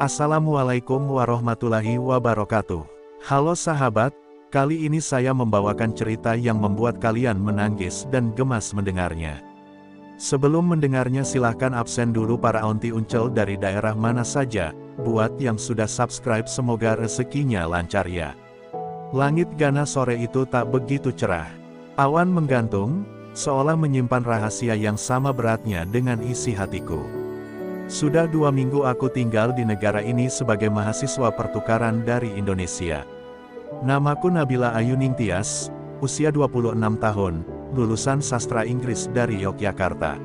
Assalamualaikum warahmatullahi wabarakatuh. Halo sahabat, kali ini saya membawakan cerita yang membuat kalian menangis dan gemas mendengarnya. Sebelum mendengarnya silahkan absen dulu para onti uncel dari daerah mana saja. Buat yang sudah subscribe semoga rezekinya lancar ya. Langit Ghana sore itu tak begitu cerah. Awan menggantung, seolah menyimpan rahasia yang sama beratnya dengan isi hatiku. Sudah 2 minggu aku tinggal di negara ini sebagai mahasiswa pertukaran dari Indonesia. Namaku Nabila Ayu Ningtyas, usia 26 tahun, lulusan sastra Inggris dari Yogyakarta.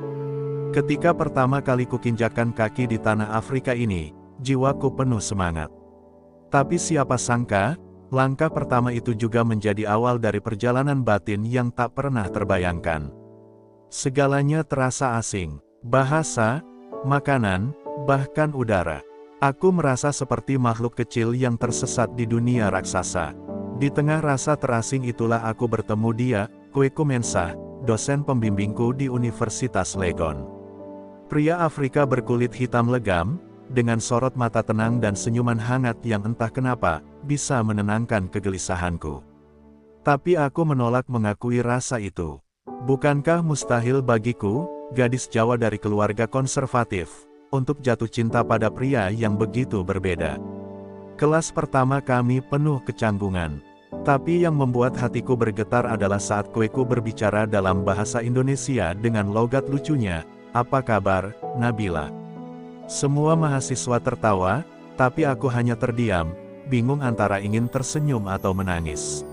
Ketika pertama kali kukinjakan kaki di tanah Afrika ini, jiwaku penuh semangat. Tapi siapa sangka, langkah pertama itu juga menjadi awal dari perjalanan batin yang tak pernah terbayangkan. Segalanya terasa asing, bahasa, makanan, bahkan udara. Aku merasa seperti makhluk kecil yang tersesat di dunia raksasa. Di tengah rasa terasing itulah aku bertemu dia, Kweku Mensah, dosen pembimbingku di Universitas Legon. Pria Afrika berkulit hitam legam, dengan sorot mata tenang dan senyuman hangat yang entah kenapa, bisa menenangkan kegelisahanku. Tapi aku menolak mengakui rasa itu. Bukankah mustahil bagiku, gadis Jawa dari keluarga konservatif, untuk jatuh cinta pada pria yang begitu berbeda? Kelas pertama kami penuh kecanggungan. Tapi yang membuat hatiku bergetar adalah saat Kweku berbicara dalam bahasa Indonesia dengan logat lucunya, "Apa kabar, Nabila?" Semua mahasiswa tertawa, tapi aku hanya terdiam, bingung antara ingin tersenyum atau menangis.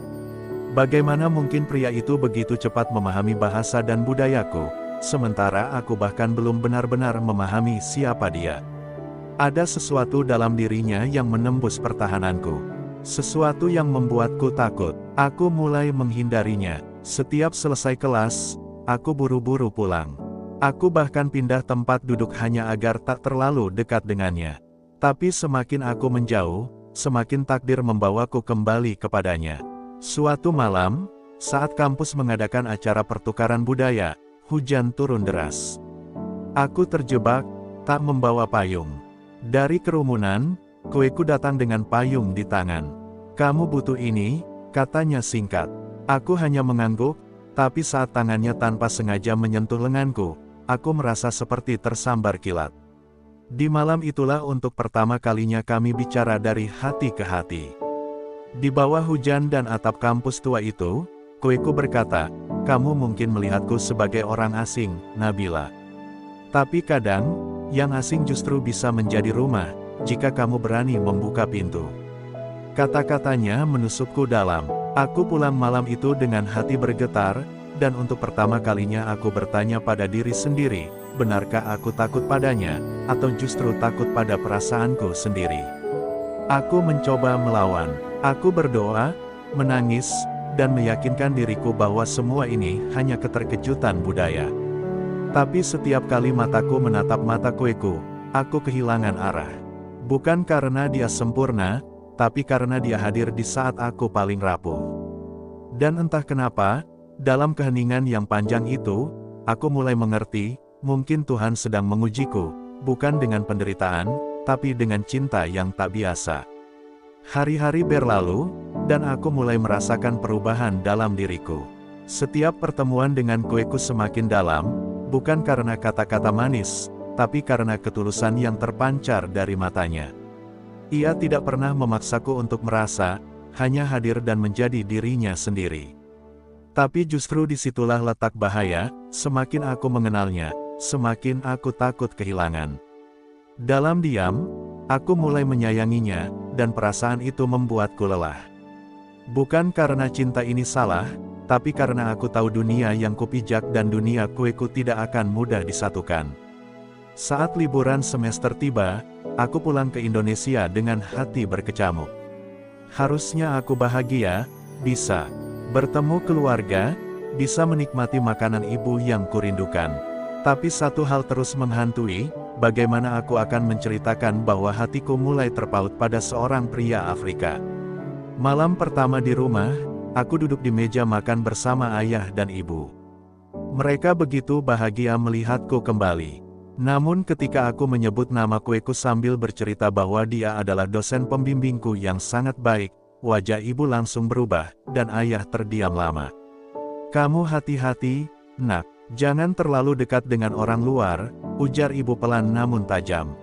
Bagaimana mungkin pria itu begitu cepat memahami bahasa dan budayaku, sementara aku bahkan belum benar-benar memahami siapa dia. Ada sesuatu dalam dirinya yang menembus pertahananku. Sesuatu yang membuatku takut. Aku mulai menghindarinya. Setiap selesai kelas, aku buru-buru pulang. Aku bahkan pindah tempat duduk hanya agar tak terlalu dekat dengannya. Tapi semakin aku menjauh, semakin takdir membawaku kembali kepadanya. Suatu malam, saat kampus mengadakan acara pertukaran budaya, hujan turun deras. Aku terjebak, tak membawa payung. Dari kerumunan, Kweku datang dengan payung di tangan. "Kamu butuh ini," katanya singkat. Aku hanya mengangguk, tapi saat tangannya tanpa sengaja menyentuh lenganku, aku merasa seperti tersambar kilat. Di malam itulah untuk pertama kalinya kami bicara dari hati ke hati. Di bawah hujan dan atap kampus tua itu, Kweku berkata, "Kamu mungkin melihatku sebagai orang asing, Nabila. Tapi kadang, yang asing justru bisa menjadi rumah, jika kamu berani membuka pintu." Kata-katanya menusukku dalam. Aku pulang malam itu dengan hati bergetar, dan untuk pertama kalinya aku bertanya pada diri sendiri, benarkah aku takut padanya, atau justru takut pada perasaanku sendiri? Aku mencoba melawan. Aku berdoa, menangis, dan meyakinkan diriku bahwa semua ini hanya keterkejutan budaya. Tapi setiap kali mataku menatap mata Kweku, aku kehilangan arah. Bukan karena dia sempurna, tapi karena dia hadir di saat aku paling rapuh. Dan entah kenapa, dalam keheningan yang panjang itu, aku mulai mengerti, mungkin Tuhan sedang mengujiku, bukan dengan penderitaan, tapi dengan cinta yang tak biasa. Hari-hari berlalu, dan aku mulai merasakan perubahan dalam diriku. Setiap pertemuan dengan Kweku semakin dalam, bukan karena kata-kata manis, tapi karena ketulusan yang terpancar dari matanya. Ia tidak pernah memaksaku untuk merasa, hanya hadir dan menjadi dirinya sendiri. Tapi justru disitulah letak bahaya, semakin aku mengenalnya, semakin aku takut kehilangan. Dalam diam, aku mulai menyayanginya, dan perasaan itu membuatku lelah. Bukan karena cinta ini salah, tapi karena aku tahu dunia yang kupijak dan dunia Kweku tidak akan mudah disatukan. Saat liburan semester tiba, aku pulang ke Indonesia dengan hati berkecamuk. Harusnya aku bahagia, bisa bertemu keluarga, bisa menikmati makanan ibu yang kurindukan. Tapi satu hal terus menghantui, bagaimana aku akan menceritakan bahwa hatiku mulai terpaut pada seorang pria Afrika. Malam pertama di rumah, aku duduk di meja makan bersama ayah dan ibu. Mereka begitu bahagia melihatku kembali. Namun ketika aku menyebut nama kueku sambil bercerita bahwa dia adalah dosen pembimbingku yang sangat baik, wajah ibu langsung berubah, dan ayah terdiam lama. Kamu hati-hati, nak, jangan terlalu dekat dengan orang luar, ujar ibu pelan namun tajam.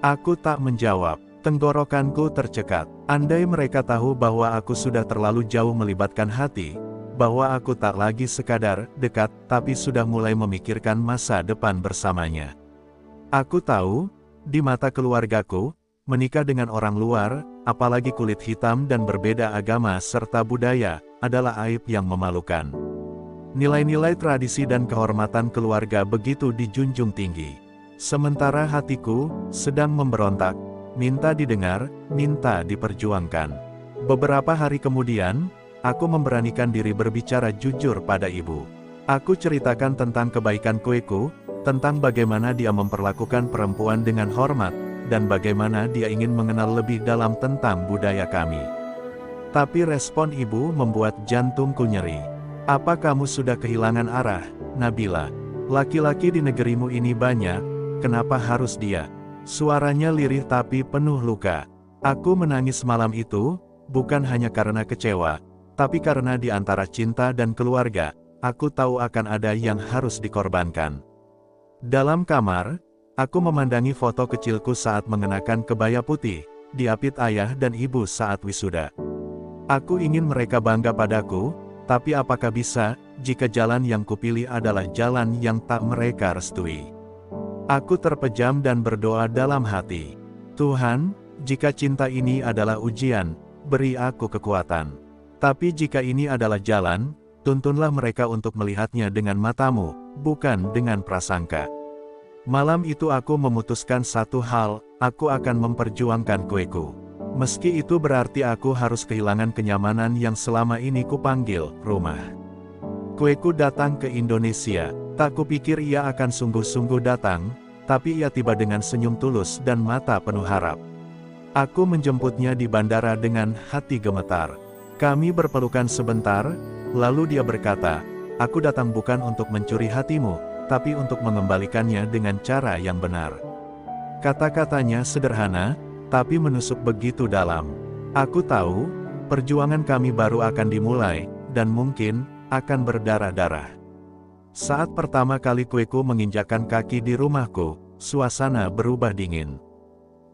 Aku tak menjawab, tenggorokanku tercekat. Andai mereka tahu bahwa aku sudah terlalu jauh melibatkan hati, bahwa aku tak lagi sekadar dekat, tapi sudah mulai memikirkan masa depan bersamanya. Aku tahu, di mata keluargaku, menikah dengan orang luar, apalagi kulit hitam dan berbeda agama serta budaya, adalah aib yang memalukan. Nilai-nilai tradisi dan kehormatan keluarga begitu dijunjung tinggi. Sementara hatiku sedang memberontak, minta didengar, minta diperjuangkan. Beberapa hari kemudian, aku memberanikan diri berbicara jujur pada ibu. Aku ceritakan tentang kebaikan kueku, tentang bagaimana dia memperlakukan perempuan dengan hormat, dan bagaimana dia ingin mengenal lebih dalam tentang budaya kami. Tapi respon ibu membuat jantungku nyeri. Apa kamu sudah kehilangan arah, Nabila? Laki-laki di negerimu ini banyak, kenapa harus dia? Suaranya lirih tapi penuh luka. Aku menangis malam itu, bukan hanya karena kecewa, tapi karena di antara cinta dan keluarga, aku tahu akan ada yang harus dikorbankan. Dalam kamar, aku memandangi foto kecilku saat mengenakan kebaya putih, diapit ayah dan ibu saat wisuda. Aku ingin mereka bangga padaku, tapi apakah bisa, jika jalan yang kupilih adalah jalan yang tak mereka restui? Aku terpejam dan berdoa dalam hati. Tuhan, jika cinta ini adalah ujian, beri aku kekuatan. Tapi jika ini adalah jalan, tuntunlah mereka untuk melihatnya dengan matamu, bukan dengan prasangka. Malam itu aku memutuskan satu hal, aku akan memperjuangkan kueku. Meski itu berarti aku harus kehilangan kenyamanan yang selama ini kupanggil rumah. Kueku datang ke Indonesia, tak kupikir ia akan sungguh-sungguh datang, tapi ia tiba dengan senyum tulus dan mata penuh harap. Aku menjemputnya di bandara dengan hati gemetar. Kami berpelukan sebentar, lalu dia berkata, aku datang bukan untuk mencuri hatimu, tapi untuk mengembalikannya dengan cara yang benar. Kata-katanya sederhana, tapi menusuk begitu dalam. Aku tahu, perjuangan kami baru akan dimulai, dan mungkin, akan berdarah-darah. Saat pertama kali kueku menginjakkan kaki di rumahku, suasana berubah dingin.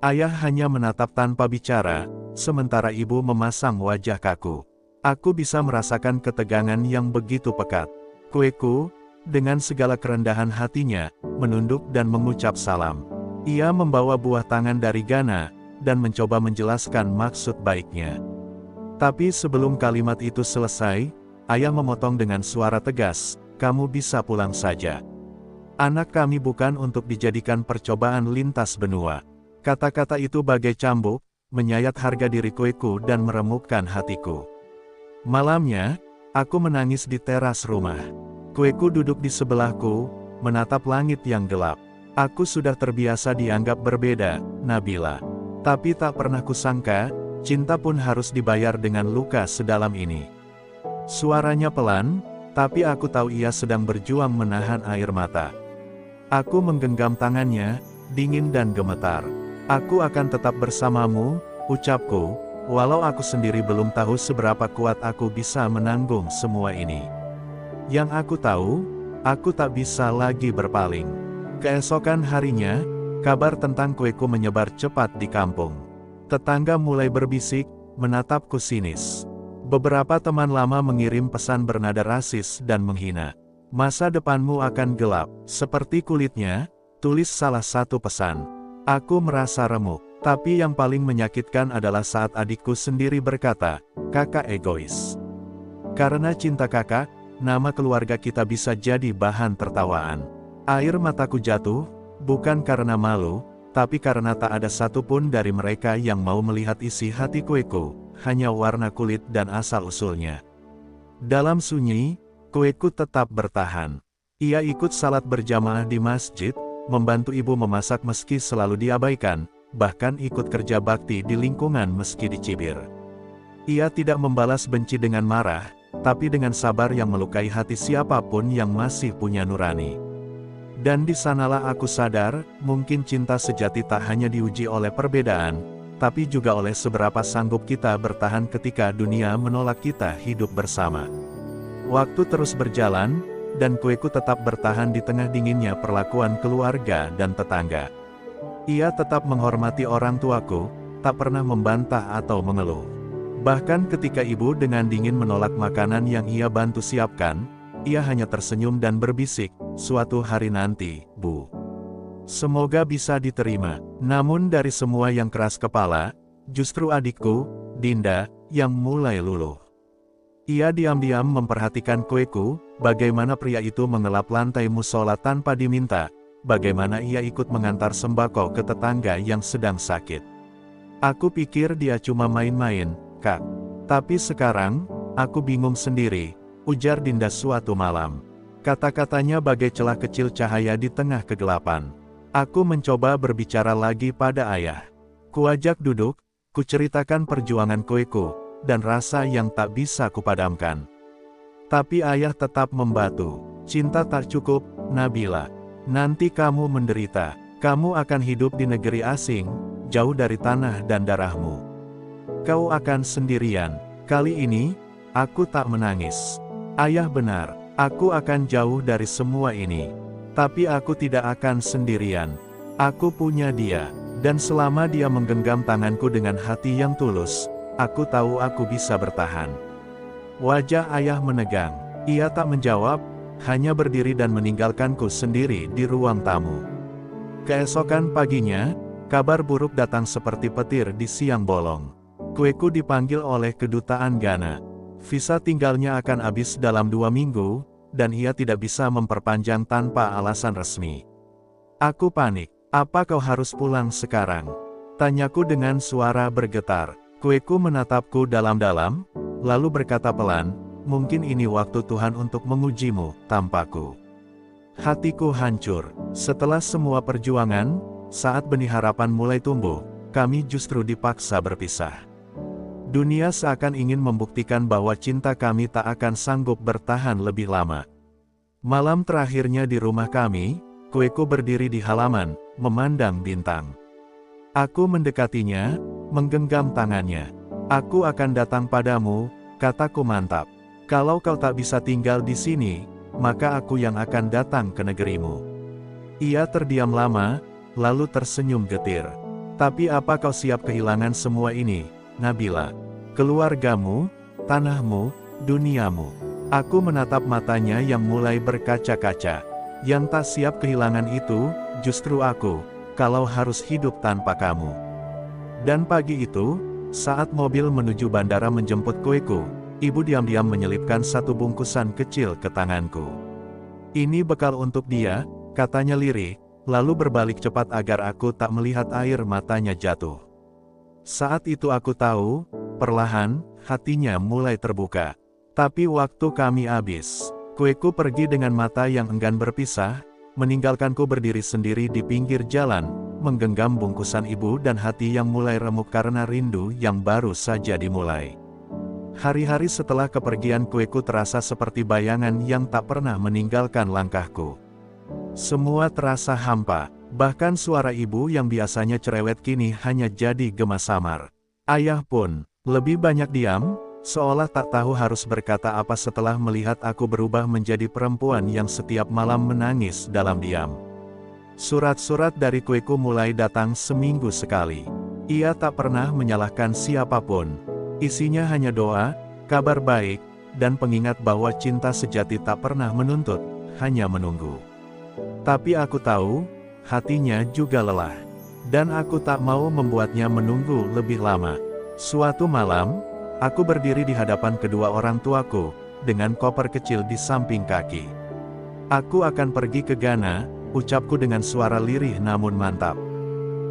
Ayah hanya menatap tanpa bicara, sementara ibu memasang wajah kaku. Aku bisa merasakan ketegangan yang begitu pekat. Kueku, dengan segala kerendahan hatinya, menunduk dan mengucap salam. Ia membawa buah tangan dari Ghana, dan mencoba menjelaskan maksud baiknya. Tapi sebelum kalimat itu selesai, ayah memotong dengan suara tegas, kamu bisa pulang saja. Anak kami bukan untuk dijadikan percobaan lintas benua. Kata-kata itu bagai cambuk, menyayat harga diri kueku dan meremukkan hatiku. Malamnya, aku menangis di teras rumah. Kueku duduk di sebelahku, menatap langit yang gelap. Aku sudah terbiasa dianggap berbeda, Nabila. Tapi tak pernah kusangka, cinta pun harus dibayar dengan luka sedalam ini. Suaranya pelan, tapi aku tahu ia sedang berjuang menahan air mata. Aku menggenggam tangannya, dingin dan gemetar. Aku akan tetap bersamamu, ucapku, walau aku sendiri belum tahu seberapa kuat aku bisa menanggung semua ini. Yang aku tahu, aku tak bisa lagi berpaling. Keesokan harinya, kabar tentang kueku menyebar cepat di kampung. Tetangga mulai berbisik, menatapku sinis. Beberapa teman lama mengirim pesan bernada rasis dan menghina. Masa depanmu akan gelap, seperti kulitnya, tulis salah satu pesan. Aku merasa remuk, tapi yang paling menyakitkan adalah saat adikku sendiri berkata, kakak egois. Karena cinta kakak, nama keluarga kita bisa jadi bahan tertawaan. Air mataku jatuh, bukan karena malu, tapi karena tak ada satupun dari mereka yang mau melihat isi hati kueku, hanya warna kulit dan asal-usulnya. Dalam sunyi, kueku tetap bertahan. Ia ikut salat berjamaah di masjid, membantu ibu memasak meski selalu diabaikan, bahkan ikut kerja bakti di lingkungan meski dicibir. Ia tidak membalas benci dengan marah, tapi dengan sabar yang melukai hati siapapun yang masih punya nurani. Dan di sanalah aku sadar, mungkin cinta sejati tak hanya diuji oleh perbedaan, tapi juga oleh seberapa sanggup kita bertahan ketika dunia menolak kita hidup bersama. Waktu terus berjalan, dan kueku tetap bertahan di tengah dinginnya perlakuan keluarga dan tetangga. Ia tetap menghormati orang tuaku, tak pernah membantah atau mengeluh. Bahkan ketika ibu dengan dingin menolak makanan yang ia bantu siapkan, ia hanya tersenyum dan berbisik, "Suatu hari nanti, Bu. Semoga bisa diterima." Namun dari semua yang keras kepala, justru adikku, Dinda, yang mulai luluh. Ia diam-diam memperhatikan kueku, bagaimana pria itu mengelap lantai musola tanpa diminta, bagaimana ia ikut mengantar sembako ke tetangga yang sedang sakit. "Aku pikir dia cuma main-main, Kak. Tapi sekarang, aku bingung sendiri," ujar Dinda suatu malam. Kata-katanya bagai celah kecil cahaya di tengah kegelapan. Aku mencoba berbicara lagi pada ayah. Kuajak duduk, kuceritakan perjuangan kueku, dan rasa yang tak bisa kupadamkan. Tapi ayah tetap membatu. "Cinta tak cukup, Nabila. Nanti kamu menderita. Kamu akan hidup di negeri asing, jauh dari tanah dan darahmu. Kau akan sendirian." Kali ini, aku tak menangis. Ayah benar, aku akan jauh dari semua ini. Tapi aku tidak akan sendirian. Aku punya dia, dan selama dia menggenggam tanganku dengan hati yang tulus, aku tahu aku bisa bertahan. Wajah ayah menegang. Ia tak menjawab, hanya berdiri dan meninggalkanku sendiri di ruang tamu. Keesokan paginya, kabar buruk datang seperti petir di siang bolong. Kueku dipanggil oleh kedutaan Ghana. Visa tinggalnya akan habis dalam 2 minggu, dan ia tidak bisa memperpanjang tanpa alasan resmi. Aku panik. "Apa kau harus pulang sekarang?" tanyaku dengan suara bergetar. Kueku menatapku dalam-dalam, lalu berkata pelan, "Mungkin ini waktu Tuhan untuk mengujimu, tampaku." Hatiku hancur. Setelah semua perjuangan, saat benih harapan mulai tumbuh, kami justru dipaksa berpisah. Dunia seakan ingin membuktikan bahwa cinta kami tak akan sanggup bertahan lebih lama. Malam terakhirnya di rumah kami, kueku berdiri di halaman, memandang bintang. Aku mendekatinya, menggenggam tangannya. "Aku akan datang padamu," kataku mantap. "Kalau kau tak bisa tinggal di sini, maka aku yang akan datang ke negerimu." Ia terdiam lama, lalu tersenyum getir. "Tapi apa kau siap kehilangan semua ini, Nabila? Keluargamu, tanahmu, duniamu?" Aku menatap matanya yang mulai berkaca-kaca. "Yang tak siap kehilangan itu, justru aku, kalau harus hidup tanpa kamu." Dan pagi itu, saat mobil menuju bandara menjemput kueku, ibu diam-diam menyelipkan satu bungkusan kecil ke tanganku. "Ini bekal untuk dia," katanya lirih, lalu berbalik cepat agar aku tak melihat air matanya jatuh. Saat itu aku tahu, perlahan, hatinya mulai terbuka. Tapi waktu kami habis. Kueku pergi dengan mata yang enggan berpisah, meninggalkanku berdiri sendiri di pinggir jalan, menggenggam bungkusan ibu dan hati yang mulai remuk karena rindu yang baru saja dimulai. Hari-hari setelah kepergian kueku terasa seperti bayangan yang tak pernah meninggalkan langkahku. Semua terasa hampa. Bahkan suara ibu yang biasanya cerewet kini hanya jadi gema samar. Ayah pun lebih banyak diam, seolah tak tahu harus berkata apa setelah melihat aku berubah menjadi perempuan yang setiap malam menangis dalam diam. Surat-surat dari kueku mulai datang seminggu sekali. Ia tak pernah menyalahkan siapapun. Isinya hanya doa, kabar baik, dan pengingat bahwa cinta sejati tak pernah menuntut, hanya menunggu. Tapi aku tahu, hatinya juga lelah. Dan aku tak mau membuatnya menunggu lebih lama. Suatu malam, aku berdiri di hadapan kedua orang tuaku, dengan koper kecil di samping kaki. "Aku akan pergi ke Ghana," ucapku dengan suara lirih namun mantap.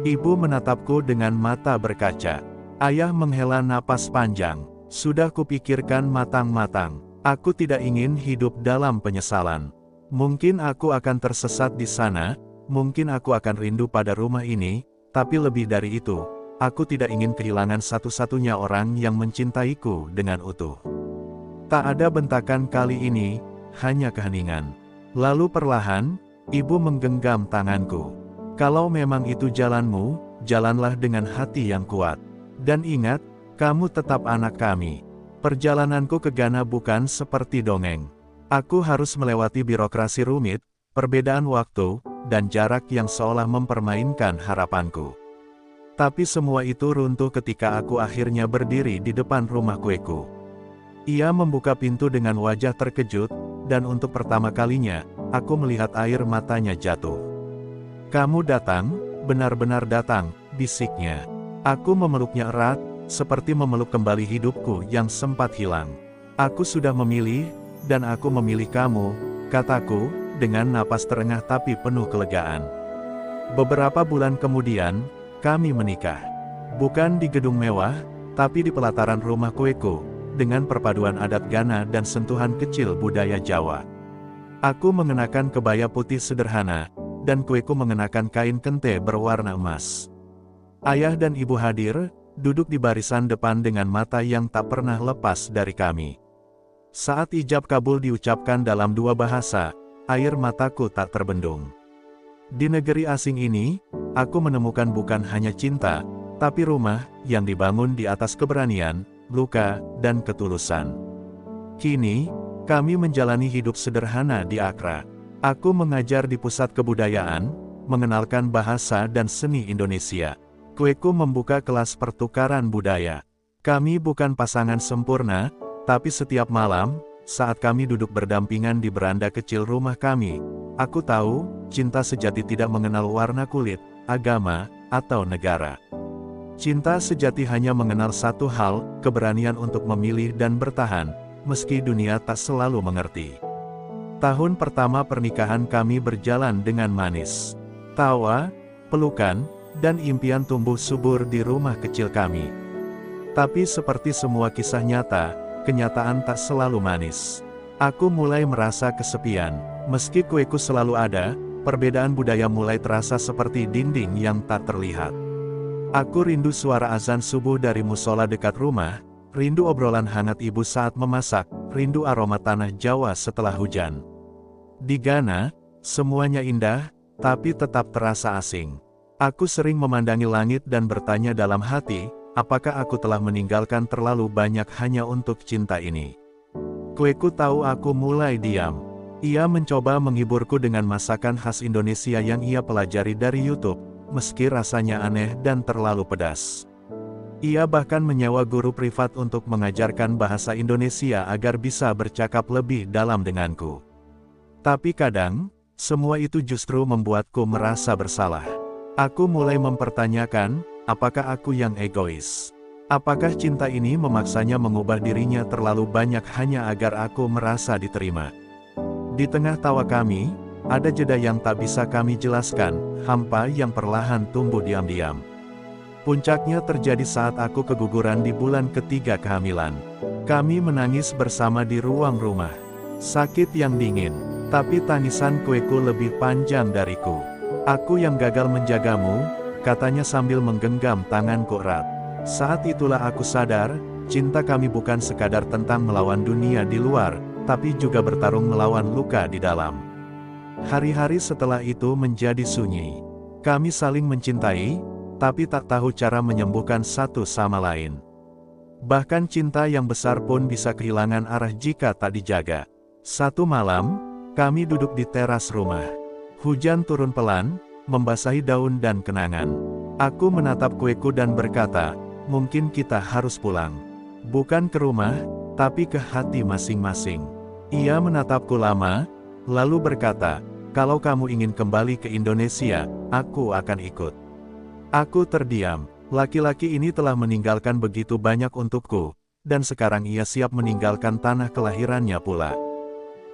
Ibu menatapku dengan mata berkaca. Ayah menghela napas panjang. "Sudah kupikirkan matang-matang. Aku tidak ingin hidup dalam penyesalan. Mungkin aku akan tersesat di sana, mungkin aku akan rindu pada rumah ini, tapi lebih dari itu, aku tidak ingin kehilangan satu-satunya orang yang mencintaiku dengan utuh." Tak ada bentakan kali ini, hanya keheningan. Lalu perlahan, Ibu menggenggam tanganku. Kalau memang itu jalanmu, jalanlah dengan hati yang kuat. Dan ingat, kamu tetap anak kami. Perjalananku ke Ghana bukan seperti dongeng. Aku harus melewati birokrasi rumit, perbedaan waktu, dan jarak yang seolah mempermainkan harapanku. Tapi semua itu runtuh ketika aku akhirnya berdiri di depan rumah kueku. Ia membuka pintu dengan wajah terkejut, dan untuk pertama kalinya, aku melihat air matanya jatuh. "Kamu datang, benar-benar datang," bisiknya. Aku memeluknya erat, seperti memeluk kembali hidupku yang sempat hilang. "Aku sudah memilih, dan aku memilih kamu," kataku, dengan napas terengah tapi penuh kelegaan. Beberapa bulan kemudian, kami menikah. Bukan di gedung mewah, tapi di pelataran rumah kueku, dengan perpaduan adat Ghana dan sentuhan kecil budaya Jawa. Aku mengenakan kebaya putih sederhana, dan kueku mengenakan kain kente berwarna emas. Ayah dan ibu hadir, duduk di barisan depan dengan mata yang tak pernah lepas dari kami. Saat ijab kabul diucapkan dalam dua bahasa, air mataku tak terbendung. Di negeri asing ini, aku menemukan bukan hanya cinta, tapi rumah yang dibangun di atas keberanian, luka, dan ketulusan. Kini, kami menjalani hidup sederhana di Accra. Aku mengajar di pusat kebudayaan, mengenalkan bahasa dan seni Indonesia. Kueku membuka kelas pertukaran budaya. Kami bukan pasangan sempurna, tapi setiap malam, saat kami duduk berdampingan di beranda kecil rumah kami, aku tahu, cinta sejati tidak mengenal warna kulit, agama, atau negara. Cinta sejati hanya mengenal satu hal, keberanian untuk memilih dan bertahan, meski dunia tak selalu mengerti. Tahun pertama pernikahan kami berjalan dengan manis. Tawa, pelukan, dan impian tumbuh subur di rumah kecil kami. Tapi seperti semua kisah nyata, kenyataan tak selalu manis. Aku mulai merasa kesepian. Meski kueku selalu ada, perbedaan budaya mulai terasa seperti dinding yang tak terlihat. Aku rindu suara azan subuh dari musola dekat rumah, rindu obrolan hangat ibu saat memasak, rindu aroma tanah Jawa setelah hujan. Di Ghana, semuanya indah, tapi tetap terasa asing. Aku sering memandangi langit dan bertanya dalam hati, apakah aku telah meninggalkan terlalu banyak hanya untuk cinta ini? Kueku tahu aku mulai diam. Ia mencoba menghiburku dengan masakan khas Indonesia yang ia pelajari dari YouTube, meski rasanya aneh dan terlalu pedas. Ia bahkan menyewa guru privat untuk mengajarkan bahasa Indonesia agar bisa bercakap lebih dalam denganku. Tapi kadang, semua itu justru membuatku merasa bersalah. Aku mulai mempertanyakan, apakah aku yang egois? Apakah cinta ini memaksanya mengubah dirinya terlalu banyak hanya agar aku merasa diterima? Di tengah tawa kami, ada jeda yang tak bisa kami jelaskan, hampa yang perlahan tumbuh diam-diam. Puncaknya terjadi saat aku keguguran di bulan ketiga kehamilan. Kami menangis bersama di ruang rumah. Sakit yang dingin, tapi tangisan kueku lebih panjang dariku. "Aku yang gagal menjagamu," katanya sambil menggenggam tanganku erat. Saat itulah aku sadar, cinta kami bukan sekadar tentang melawan dunia di luar, tapi juga bertarung melawan luka di dalam. Hari-hari setelah itu menjadi sunyi. Kami saling mencintai, tapi tak tahu cara menyembuhkan satu sama lain. Bahkan cinta yang besar pun bisa kehilangan arah jika tak dijaga. Satu malam, kami duduk di teras rumah. Hujan turun pelan, membasahi daun dan kenangan. Aku menatap kueku dan berkata, mungkin kita harus pulang. Bukan ke rumah, tapi ke hati masing-masing. Ia menatapku lama, lalu berkata, kalau kamu ingin kembali ke Indonesia, aku akan ikut. Aku terdiam. Laki-laki ini telah meninggalkan begitu banyak untukku, dan sekarang ia siap meninggalkan tanah kelahirannya pula.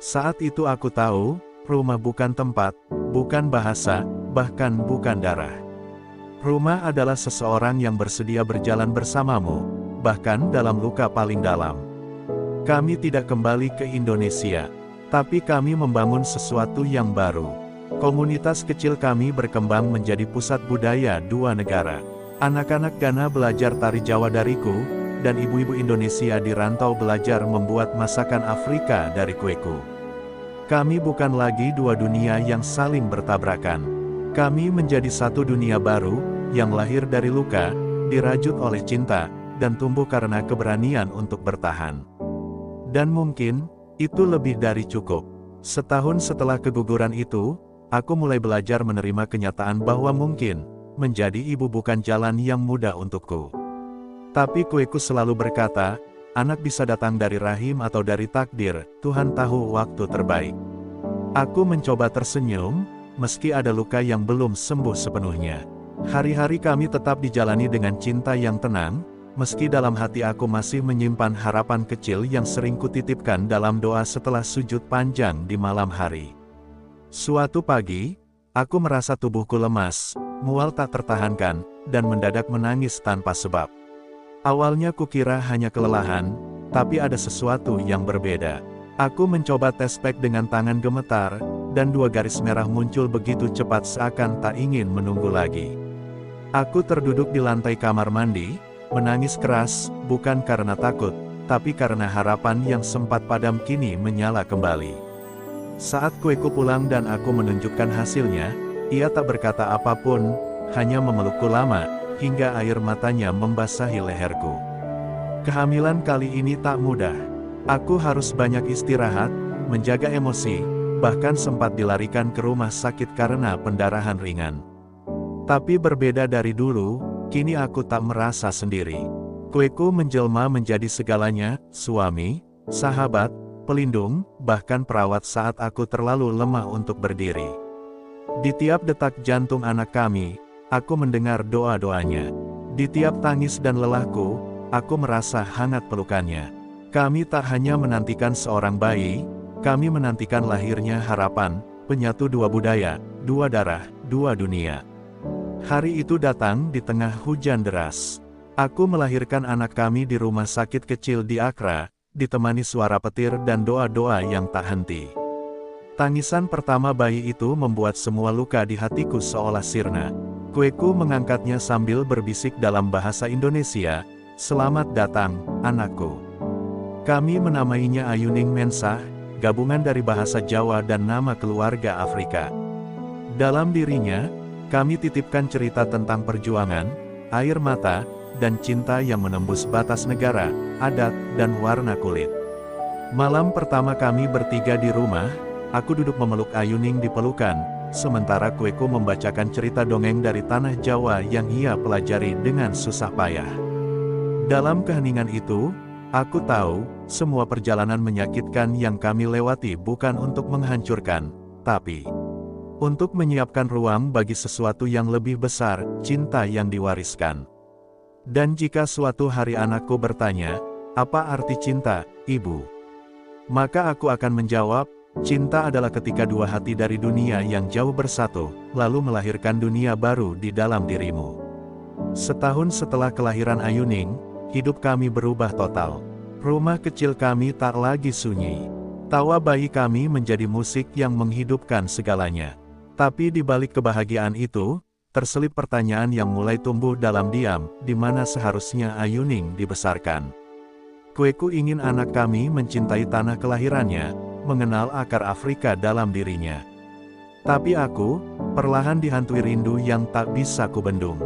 Saat itu aku tahu, rumah bukan tempat, bukan bahasa, bahkan bukan darah. Rumah adalah seseorang yang bersedia berjalan bersamamu, bahkan dalam luka paling dalam. Kami tidak kembali ke Indonesia, tapi kami membangun sesuatu yang baru. Komunitas kecil kami berkembang menjadi pusat budaya dua negara. Anak-anak Ghana belajar tari Jawa dariku, dan ibu-ibu Indonesia di rantau belajar membuat masakan Afrika dari kueku. Kami bukan lagi dua dunia yang saling bertabrakan. Kami menjadi satu dunia baru, yang lahir dari luka, dirajut oleh cinta, dan tumbuh karena keberanian untuk bertahan. Dan mungkin, itu lebih dari cukup. Setahun setelah keguguran itu, aku mulai belajar menerima kenyataan bahwa mungkin, menjadi ibu bukan jalan yang mudah untukku. Tapi kueku selalu berkata, anak bisa datang dari rahim atau dari takdir, Tuhan tahu waktu terbaik. Aku mencoba tersenyum, meski ada luka yang belum sembuh sepenuhnya. Hari-hari kami tetap dijalani dengan cinta yang tenang, meski dalam hati aku masih menyimpan harapan kecil yang sering kutitipkan dalam doa setelah sujud panjang di malam hari. Suatu pagi, aku merasa tubuhku lemas, mual tak tertahankan, dan mendadak menangis tanpa sebab. Awalnya kukira hanya kelelahan, tapi ada sesuatu yang berbeda. Aku mencoba tes pack dengan tangan gemetar, dan 2 garis merah muncul begitu cepat seakan tak ingin menunggu lagi. Aku terduduk di lantai kamar mandi, menangis keras, bukan karena takut, tapi karena harapan yang sempat padam kini menyala kembali. Saat kueku pulang dan aku menunjukkan hasilnya, ia tak berkata apapun, hanya memelukku lama, hingga air matanya membasahi leherku. Kehamilan kali ini tak mudah. Aku harus banyak istirahat, menjaga emosi, bahkan sempat dilarikan ke rumah sakit karena pendarahan ringan. Tapi berbeda dari dulu, kini aku tak merasa sendiri. Kueku menjelma menjadi segalanya, suami, sahabat, pelindung, bahkan perawat saat aku terlalu lemah untuk berdiri. Di tiap detak jantung anak kami, aku mendengar doa-doanya. Di tiap tangis dan lelahku, aku merasa hangat pelukannya. Kami tak hanya menantikan seorang bayi, kami menantikan lahirnya harapan, penyatu 2 budaya, 2 darah, 2 dunia. Hari itu datang di tengah hujan deras. Aku melahirkan anak kami di rumah sakit kecil di Accra, ditemani suara petir dan doa-doa yang tak henti. Tangisan pertama bayi itu membuat semua luka di hatiku seolah sirna. Kueku mengangkatnya sambil berbisik dalam bahasa Indonesia, "Selamat datang, anakku." Kami menamainya Ayuning Mensah, gabungan dari bahasa Jawa dan nama keluarga Afrika. Dalam dirinya, kami titipkan cerita tentang perjuangan, air mata, dan cinta yang menembus batas negara, adat, dan warna kulit. Malam pertama kami bertiga di rumah, aku duduk memeluk Ayuning di pelukan, sementara kueku membacakan cerita dongeng dari tanah Jawa yang ia pelajari dengan susah payah. Dalam keheningan itu, aku tahu, semua perjalanan menyakitkan yang kami lewati bukan untuk menghancurkan, tapi untuk menyiapkan ruang bagi sesuatu yang lebih besar, cinta yang diwariskan. Dan jika suatu hari anakku bertanya, "Apa arti cinta, Ibu?" Maka aku akan menjawab, cinta adalah ketika 2 hati dari dunia yang jauh bersatu, lalu melahirkan dunia baru di dalam dirimu. Setahun setelah kelahiran Ayuning, hidup kami berubah total. Rumah kecil kami tak lagi sunyi. Tawa bayi kami menjadi musik yang menghidupkan segalanya. Tapi di balik kebahagiaan itu, terselip pertanyaan yang mulai tumbuh dalam diam, di mana seharusnya Ayuning dibesarkan. Kueku ingin anak kami mencintai tanah kelahirannya, mengenal akar Afrika dalam dirinya. Tapi aku, perlahan dihantui rindu yang tak bisa kubendung.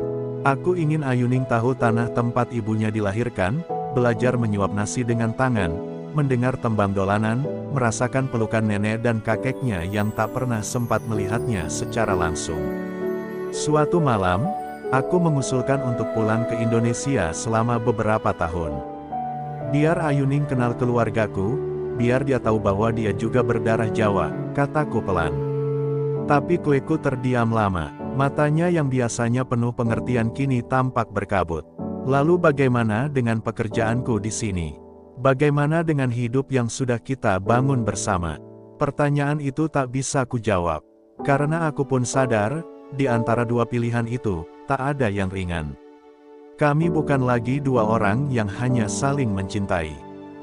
Aku ingin Ayuning tahu tanah tempat ibunya dilahirkan, belajar menyuap nasi dengan tangan, mendengar tembang dolanan, merasakan pelukan nenek dan kakeknya yang tak pernah sempat melihatnya secara langsung. Suatu malam, aku mengusulkan untuk pulang ke Indonesia selama beberapa tahun. Biar Ayuning kenal keluargaku, biar dia tahu bahwa dia juga berdarah Jawa, kataku pelan. Tapi kueku terdiam lama, matanya yang biasanya penuh pengertian kini tampak berkabut. Lalu bagaimana dengan pekerjaanku di sini? Bagaimana dengan hidup yang sudah kita bangun bersama? Pertanyaan itu tak bisa kujawab. Karena aku pun sadar, di antara 2 pilihan itu, tak ada yang ringan. Kami bukan lagi 2 orang yang hanya saling mencintai.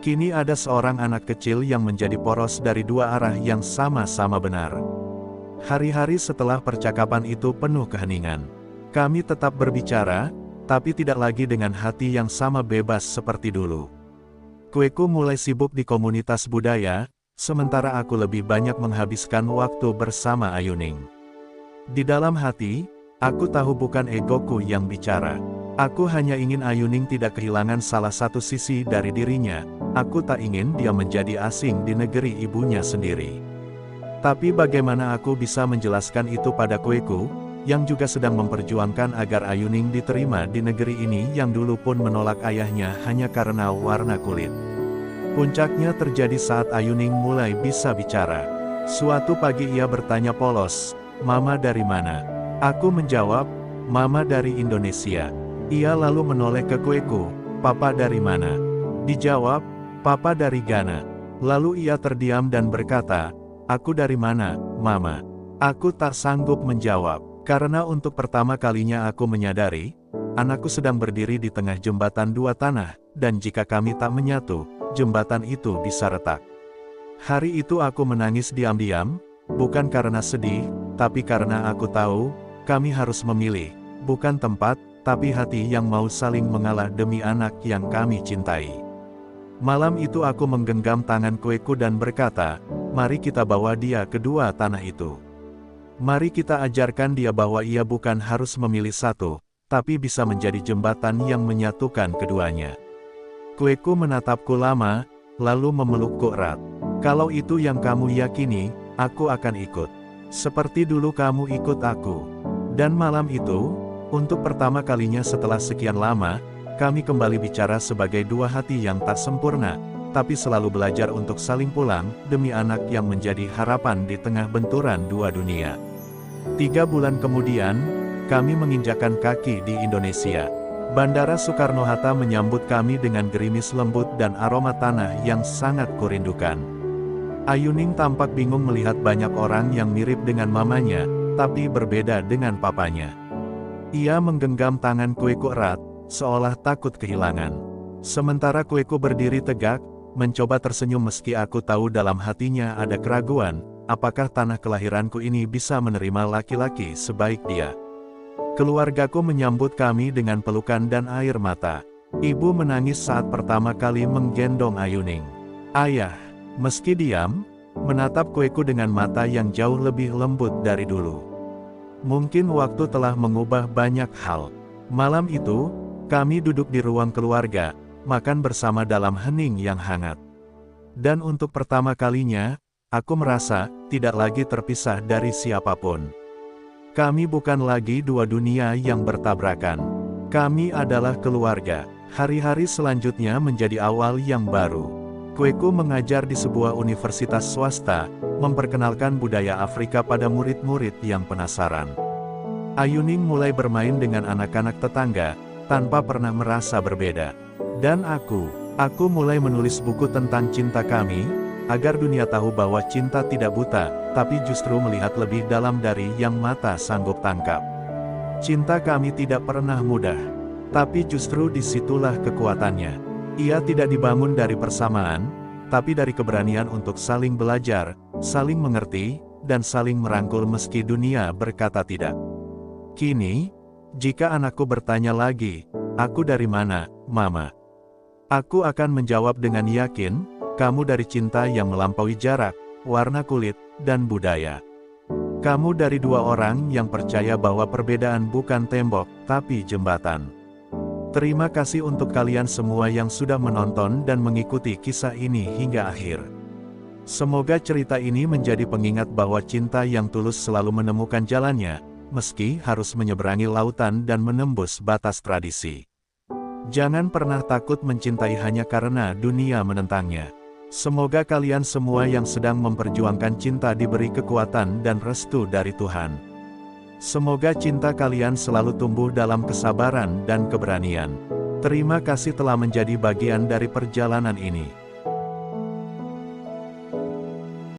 Kini ada seorang anak kecil yang menjadi poros dari 2 arah yang sama-sama benar. Hari-hari setelah percakapan itu penuh keheningan. Kami tetap berbicara, tapi tidak lagi dengan hati yang sama bebas seperti dulu. Kueku mulai sibuk di komunitas budaya, sementara aku lebih banyak menghabiskan waktu bersama Ayuning. Di dalam hati, aku tahu bukan egoku yang bicara. Aku hanya ingin Ayuning tidak kehilangan salah satu sisi dari dirinya. Aku tak ingin dia menjadi asing di negeri ibunya sendiri. Tapi bagaimana aku bisa menjelaskan itu pada Kweku, yang juga sedang memperjuangkan agar Ayuning diterima di negeri ini yang dulu pun menolak ayahnya hanya karena warna kulit. Puncaknya terjadi saat Ayuning mulai bisa bicara. Suatu pagi ia bertanya polos, "Mama dari mana?" Aku menjawab, "Mama dari Indonesia." Ia lalu menoleh ke Kweku, "Papa dari mana?" Dijawab, "Papa dari Ghana." Lalu ia terdiam dan berkata, "Aku dari mana, Mama?" Aku tak sanggup menjawab, karena untuk pertama kalinya aku menyadari, anakku sedang berdiri di tengah jembatan dua tanah, dan jika kami tak menyatu, jembatan itu bisa retak. Hari itu aku menangis diam-diam, bukan karena sedih, tapi karena aku tahu, kami harus memilih, bukan tempat, tapi hati yang mau saling mengalah demi anak yang kami cintai. Malam itu aku menggenggam tangan Kweku dan berkata, "Mari kita bawa dia ke dua tanah itu. Mari kita ajarkan dia bahwa ia bukan harus memilih satu, tapi bisa menjadi jembatan yang menyatukan keduanya." Kweku menatapku lama, lalu memelukku erat. "Kalau itu yang kamu yakini, aku akan ikut. Seperti dulu kamu ikut aku." Dan malam itu, untuk pertama kalinya setelah sekian lama, kami kembali bicara sebagai dua hati yang tak sempurna, tapi selalu belajar untuk saling pulang, demi anak yang menjadi harapan di tengah benturan dua dunia. 3 bulan kemudian, kami menginjakan kaki di Indonesia. Bandara Soekarno-Hatta menyambut kami dengan gerimis lembut dan aroma tanah yang sangat kurindukan. Ayuning tampak bingung melihat banyak orang yang mirip dengan mamanya, tapi berbeda dengan papanya. Ia menggenggam tangan Kweku erat, seolah takut kehilangan. Sementara Kweku berdiri tegak, mencoba tersenyum meski aku tahu dalam hatinya ada keraguan, apakah tanah kelahiranku ini bisa menerima laki-laki sebaik dia. Keluargaku menyambut kami dengan pelukan dan air mata. Ibu menangis saat pertama kali menggendong Ayuning. Ayah, meski diam, menatap Kweku dengan mata yang jauh lebih lembut dari dulu. Mungkin waktu telah mengubah banyak hal. Malam itu, kami duduk di ruang keluarga, makan bersama dalam hening yang hangat. Dan untuk pertama kalinya, aku merasa tidak lagi terpisah dari siapapun. Kami bukan lagi dua dunia yang bertabrakan. Kami adalah keluarga. Hari-hari selanjutnya menjadi awal yang baru. Kweku mengajar di sebuah universitas swasta, memperkenalkan budaya Afrika pada murid-murid yang penasaran. Ayuning mulai bermain dengan anak-anak tetangga, tanpa pernah merasa berbeda. Dan aku mulai menulis buku tentang cinta kami, agar dunia tahu bahwa cinta tidak buta, tapi justru melihat lebih dalam dari yang mata sanggup tangkap. Cinta kami tidak pernah mudah, tapi justru disitulah kekuatannya. Ia tidak dibangun dari persamaan, tapi dari keberanian untuk saling belajar, saling mengerti, dan saling merangkul meski dunia berkata tidak. Kini, jika anakku bertanya lagi, "Aku dari mana, Mama?" Aku akan menjawab dengan yakin, kamu dari cinta yang melampaui jarak, warna kulit, dan budaya. Kamu dari dua orang yang percaya bahwa perbedaan bukan tembok, tapi jembatan. Terima kasih untuk kalian semua yang sudah menonton dan mengikuti kisah ini hingga akhir. Semoga cerita ini menjadi pengingat bahwa cinta yang tulus selalu menemukan jalannya, meski harus menyeberangi lautan dan menembus batas tradisi. Jangan pernah takut mencintai hanya karena dunia menentangnya. Semoga kalian semua yang sedang memperjuangkan cinta diberi kekuatan dan restu dari Tuhan. Semoga cinta kalian selalu tumbuh dalam kesabaran dan keberanian. Terima kasih telah menjadi bagian dari perjalanan ini.